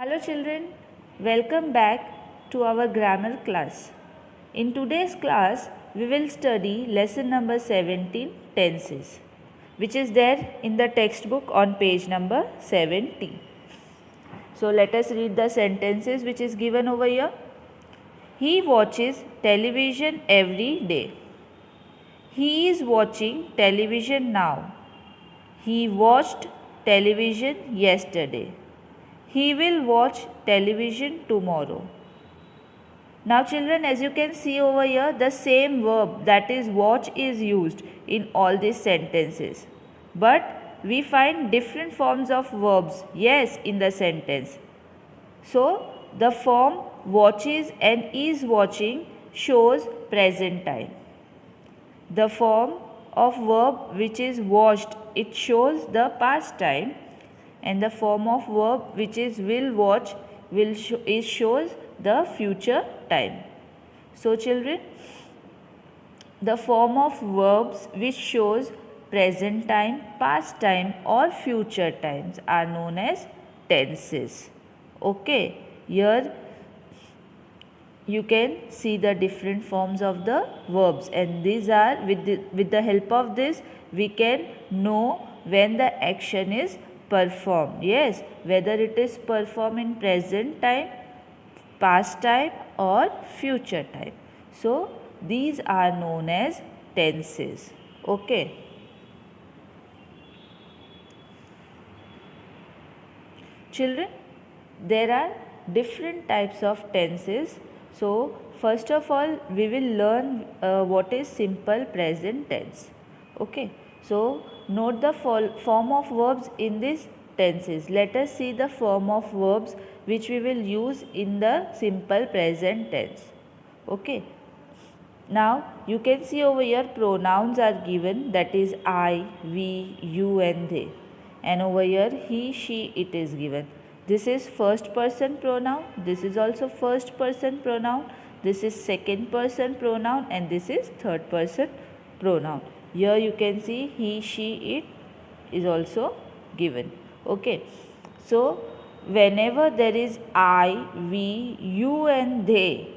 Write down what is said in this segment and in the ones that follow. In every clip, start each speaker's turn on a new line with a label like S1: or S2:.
S1: Hello children, welcome back to our grammar class. In today's class, we will study lesson number 17, tenses, which is there in the textbook on page number 70. So let us read the sentences which is given over here. He watches television every day. He is watching television now. He watched television yesterday. He will watch television tomorrow. Now children, as you can see over here, the same verb, that is watch, is used in all these sentences. But we find different forms of verbs, yes, in the sentence. So the form watches and is watching shows present time. The form of verb which is watched, it shows the past time. And the form of verb which is will watch it shows the future time. So children, the form of verbs which shows present time, past time or future times are known as tenses. Okay, here you can see the different forms of the verbs, and these are with the help of this we can know when the action is performed. Yes, whether it is performed in present time, past time or future time. So these are known as tenses. Okay. Children, there are different types of tenses. So first of all we will learn what is simple present tense. Okay. So note the form of verbs in these tenses. Let us see the form of verbs which we will use in the simple present tense. Okay. Now you can see over here pronouns are given, that is I, we, you and they. And over here he, she, it is given. This is first person pronoun, this is also first person pronoun, this is second person pronoun and this is third person pronoun. Here you can see he, she, it is also given. Okay. So whenever there is I, we, you and they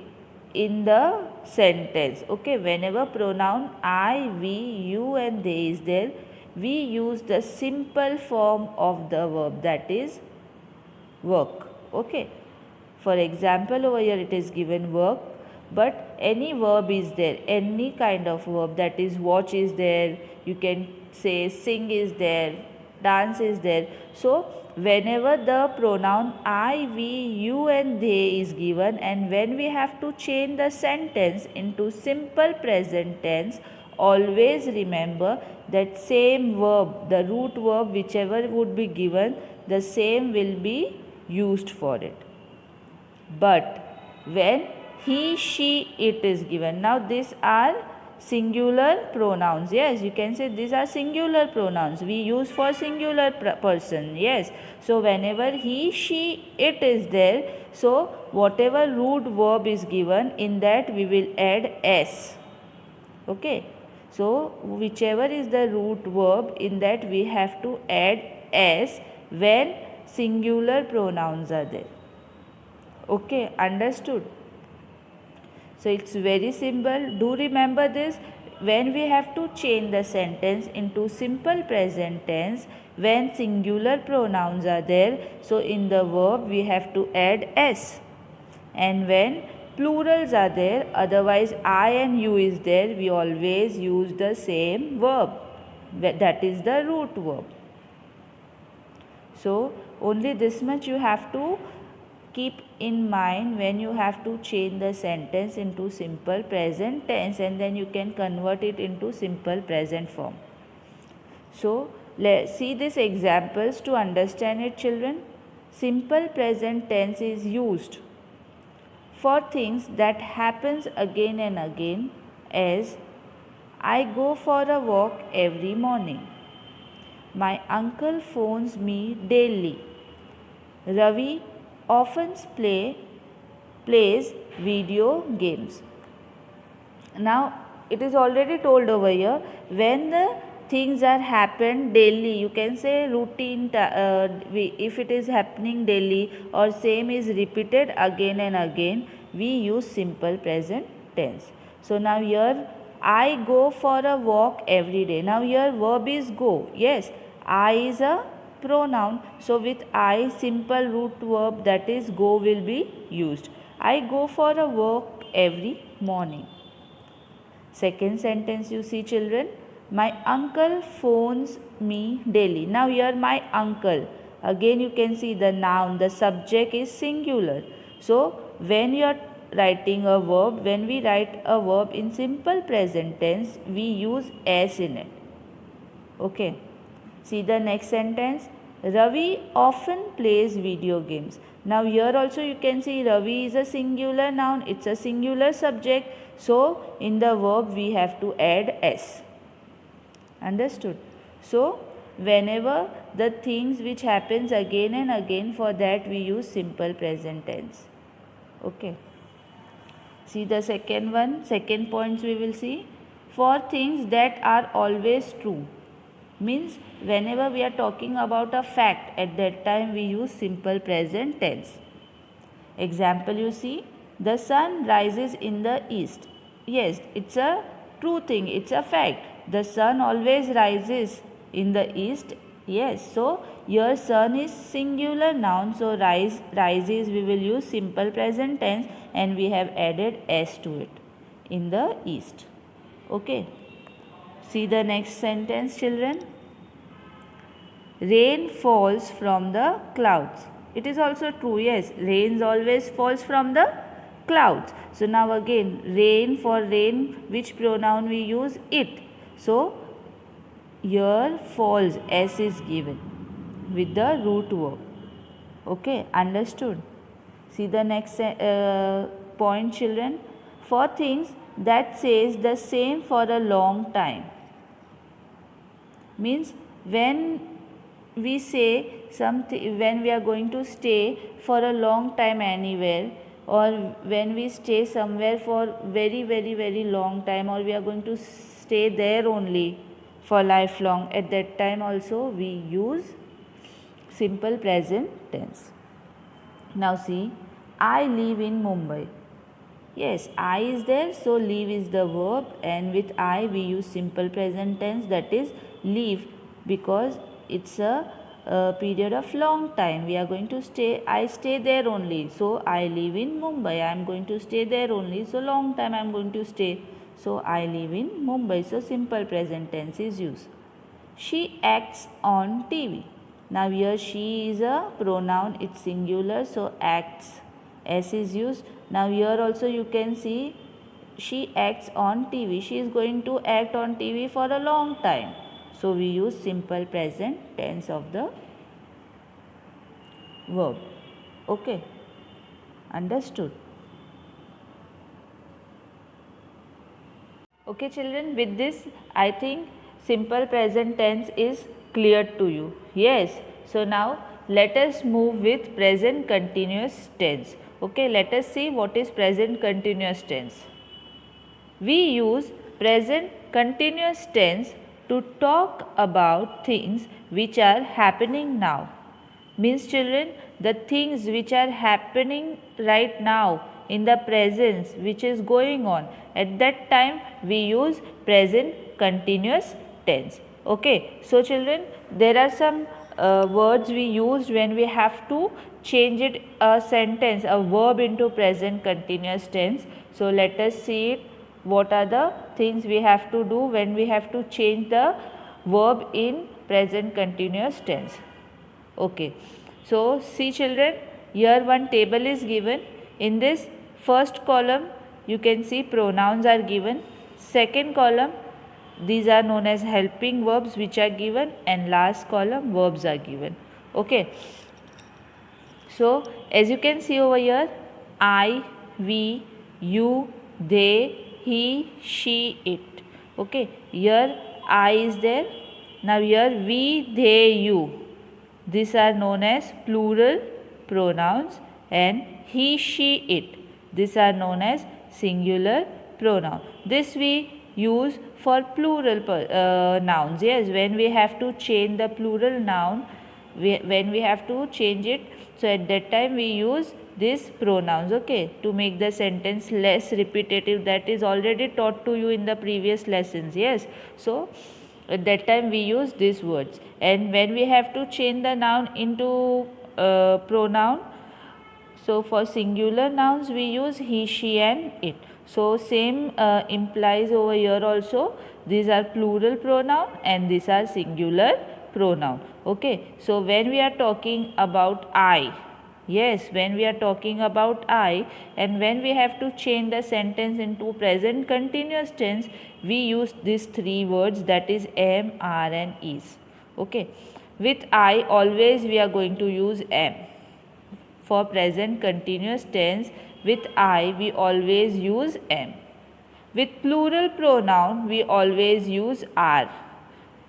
S1: in the sentence, okay, whenever pronoun I, we, you and they is there, we use the simple form of the verb, that is work. Okay. For example, over here it is given work, but any verb is there, any kind of verb, that is watch is there, you can say sing is there, dance is there. So whenever the pronoun I, we, you and they is given, and when we have to change the sentence into simple present tense, always remember that same verb, the root verb whichever would be given, the same will be used for it. But when he, she, it is given, now these are singular pronouns. Yes, you can say these are singular pronouns we use for singular person. Yes, so whenever he, she, it is there, so whatever root verb is given, in that we will add s. Okay, so whichever is the root verb, in that we have to add s when singular pronouns are there. Okay, understood? So it's very simple. Do remember this. When we have to change the sentence into simple present tense, when singular pronouns are there, so in the verb we have to add s. And when plurals are there, otherwise I and you is there, we always use the same verb, that is the root verb. So only this much you have to keep in mind when you have to change the sentence into simple present tense, and then you can convert it into simple present form. So let's see these examples to understand it, children. Simple present tense is used for things that happens again and again, as I go for a walk every morning. My uncle phones me daily. Ravi often plays video games. Now it is already told over here, when the things are happened daily, you can say routine, if it is happening daily or same is repeated again and again, we use simple present tense. So now here I go for a walk every day. Now here verb is go. Yes, I is a pronoun, so with I simple root verb that is go will be used. I go for a walk every morning. Second sentence you see children, my uncle phones me daily. Now here my uncle, again you can see the noun, the subject is singular. So when you are writing a verb, when we write a verb in simple present tense, we use s in it. Okay. See the next sentence, Ravi often plays video games. Now here also you can see Ravi is a singular noun, it's a singular subject. So in the verb we have to add s. Understood? So whenever the things which happens again and again, for that we use simple present tense. Okay. See the second one, second points we will see. For things that are always true. Means whenever we are talking about a fact, at that time we use simple present tense. Example you see, the sun rises in the east. Yes, it's a true thing, it's a fact. The sun always rises in the east. Yes, so your sun is singular noun, so rises we will use simple present tense and we have added s to it, in the east. Okay. See the next sentence children. Rain falls from the clouds. It is also true. Yes, rain always falls from the clouds. So now again, rain, for rain, which pronoun we use? It. So here falls, s is given with the root verb. Okay, understood? See the next point children. For things that says the same for a long time. Means when we say something, when we are going to stay for a long time anywhere, or when we stay somewhere for very long time, or we are going to stay there only for lifelong, at that time also we use simple present tense. Now see, I live in Mumbai. Yes, I is there, so live is the verb, and with I we use simple present tense, that is live, because it's a period of long time. We are going to stay, I stay there only, so I live in Mumbai. I am going to stay there only, so long time I am going to stay, so I live in Mumbai. So simple present tense is used. She acts on TV. Now here she is a pronoun, it's singular, so acts, s is used. Now here also you can see she acts on TV. She is going to act on TV for a long time. So we use simple present tense of the verb. Okay. Understood? Okay children, with this I think simple present tense is clear to you. Yes. So now let us move with present continuous tense. Okay, let us see what is present continuous tense. We use present continuous tense to talk about things which are happening now. Means children, the things which are happening right now in the present, which is going on, at that time we use present continuous tense. Okay, so children, there are some words we used when we have to change it, a sentence, a verb into present continuous tense. So let us see it. What are the things we have to do when we have to change the verb in present continuous tense? Okay. So see children, here one table is given. In this first column you can see pronouns are given. Second column, these are known as helping verbs which are given, and last column verbs are given. Okay. So as you can see over here, I, we, you, they, he, she, it. Okay. Here I is there. Now here we, they, you. These are known as plural pronouns, and he, she, it. These are known as singular pronoun. This we use for plural nouns. Yes, when we have to change the plural noun, when we have to change it, so at that time we use these pronouns, okay, to make the sentence less repetitive. That is already taught to you in the previous lessons. Yes, so at that time we use these words. And when we have to change the noun into pronoun, so for singular nouns we use he, she and it. So same implies over here also. These are plural pronoun and these are singular pronoun. Okay, so when we are talking about I, yes, when we are talking about I, and when we have to change the sentence into present continuous tense, we use these three words, that is am, are and is. Okay, with I always we are going to use am. For present continuous tense, with I we always use am. With plural pronoun we always use are.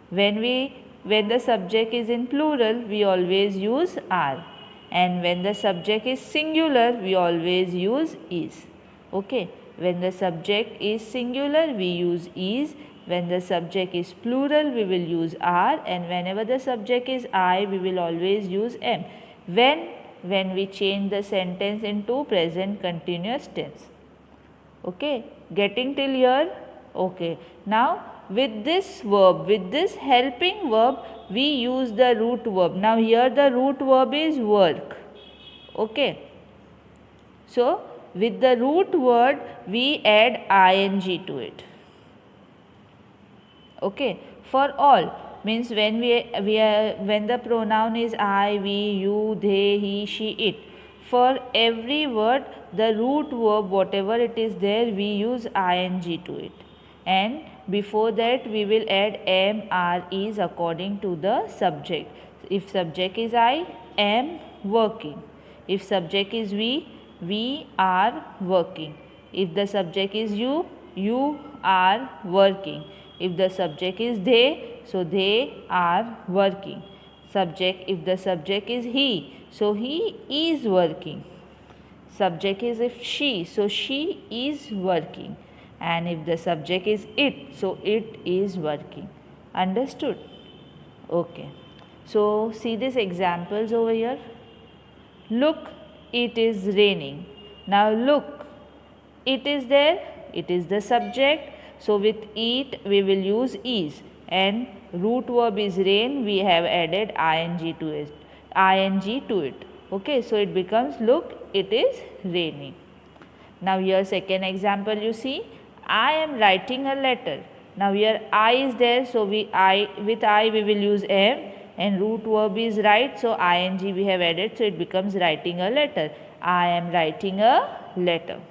S1: When the subject is in plural we always use are, and when the subject is singular we always use is. Okay, when the subject is singular we use is, when the subject is plural we will use are, and whenever the subject is I we will always use am. When we change the sentence into present continuous tense. Okay, getting till here? Okay, now with this verb, with this helping verb, we use the root verb. Now here the root verb is work. Okay, so with the root word we add ing to it. Okay, for all means when when the pronoun is I, we, you, they, he, she, it. For every word the root verb whatever it is there we use ing to it, and before that we will add am, are, is according to the subject. If subject is I, am working. If subject is we are working. If the subject is you are working. If the subject is they, so they are working. If the subject is he, so he is working. Subject is if she, so she is working. And if the subject is it, so it is working. Understood? Okay. So see these examples over here. Look, it is raining. Now look, it is there, it is the subject. So with it we will use is, and root verb is rain, we have added ing to it. Okay, so it becomes look, it is raining. Now here second example you see, I am writing a letter. Now here I is there, so with I we will use am, and root verb is write, so ing we have added, so it becomes writing a letter. I am writing a letter.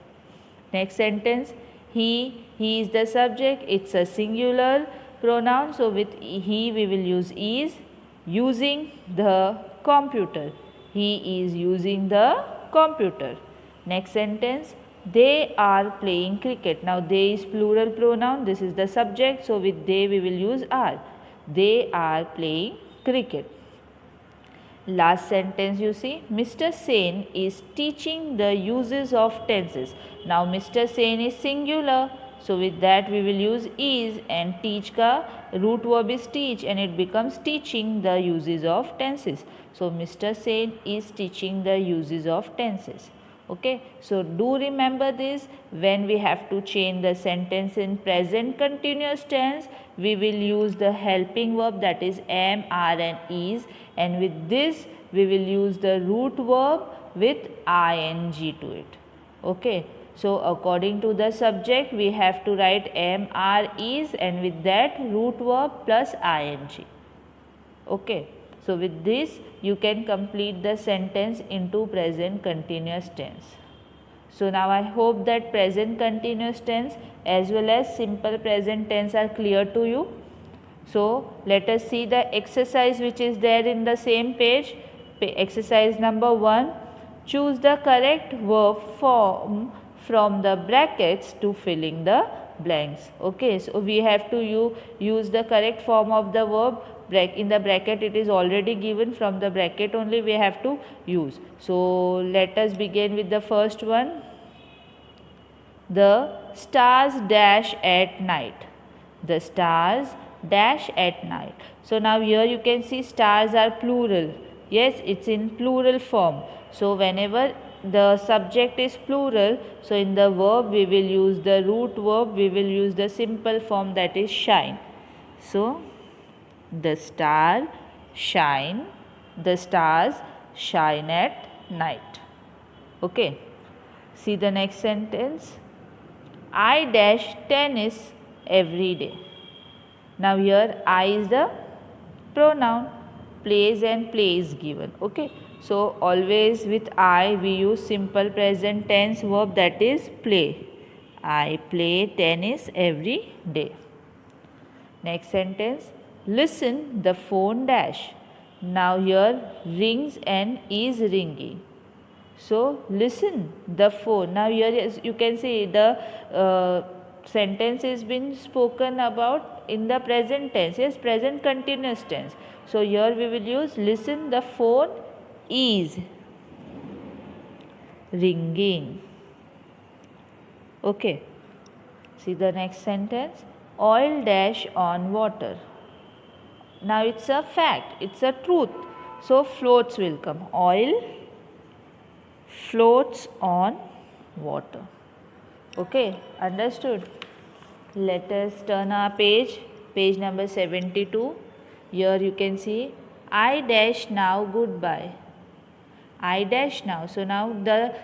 S1: Next sentence, he is the subject, it's a singular pronoun, so with he we will use is, using the computer. He is using the computer. Next sentence, they are playing cricket. Now they is plural pronoun, this is the subject, so with they we will use are. They are playing cricket. Last sentence you see, Mr. Sen is teaching the uses of tenses. Now Mr. Sen is singular, so with that we will use is, and teach ka root verb is teach, and it becomes teaching the uses of tenses. So Mr. Sen is teaching the uses of tenses. Okay, so do remember this, when we have to change the sentence in present continuous tense, we will use the helping verb, that is am, are and is, and with this we will use the root verb with ing to it. Okay, so according to the subject we have to write am, are, is, and with that root verb plus ing. Okay, so with this you can complete the sentence into present continuous tense. So now I hope that present continuous tense as well as simple present tense are clear to you. So let us see the exercise which is there in the same page. Exercise number 1. Choose the correct verb form from the brackets to filling the blanks. Okay, so we have to use the correct form of the verb. In the bracket it is already given, from the bracket only we have to use. So let us begin with the first one. The stars dash at night. The stars dash at night. So now here you can see stars are plural. Yes, it's in plural form. So whenever the subject is plural, so in the verb we will use the root verb, we will use the simple form, that is shine. So the star shine, the stars shine at night. Okay. See the next sentence. I dash tennis every day. Now here I is the pronoun, plays and play is given. Okay. So always with I we use simple present tense verb, that is play. I play tennis every day. Next sentence. Listen, the phone dash. Now here rings and is ringing. So listen, the phone. Now here you can see the sentence is been spoken about in the present tense. Yes, present continuous tense. So here we will use listen, the phone is ringing. Okay. See the next sentence. Oil dash on water. Now it's a fact, it's a truth. So floats will come. Oil floats on water. Okay, understood? Let us turn our page number 72. Here you can see I dash now goodbye. I dash now. So now the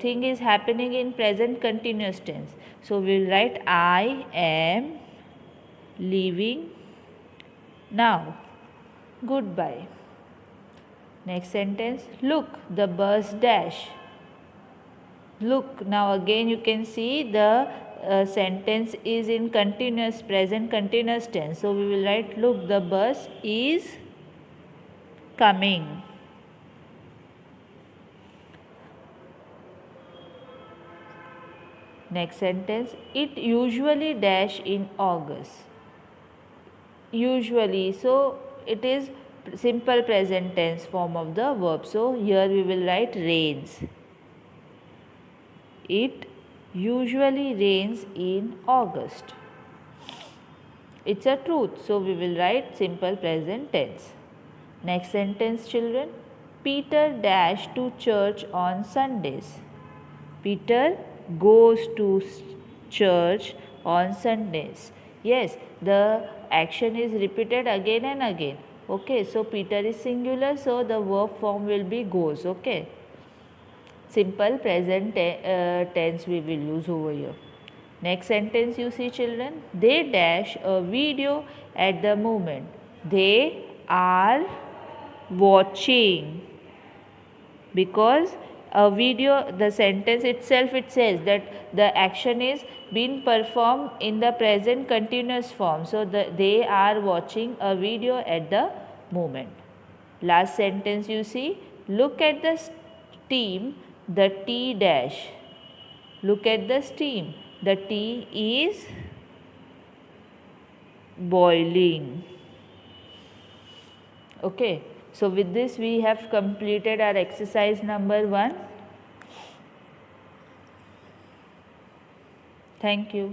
S1: thing is happening in present continuous tense. So we will write I am leaving now. Goodbye. Next sentence. Look, the bus dash. Look, now again you can see the sentence is in continuous present continuous tense. So we will write look, the bus is coming. Next sentence. It usually dash in August. Usually, so it is simple present tense form of the verb. So here we will write rains. It usually rains in August. It's a truth, so we will write simple present tense. Next sentence, children. Peter dash to church on Sundays. Peter goes to church on Sundays. Yes, the action is repeated again and again. Okay, so Peter is singular, so the verb form will be goes. Okay. Simple present tense we will use over here. Next sentence you see, children. They dash a video at the moment. They are watching. Because a video, the sentence itself, it says that the action is being performed in the present continuous form. So they are watching a video at the moment. Last sentence you see. Look at the steam, the tea dash. Look at the steam. The tea is boiling. Okay. So with this we have completed our exercise number 1. Thank you.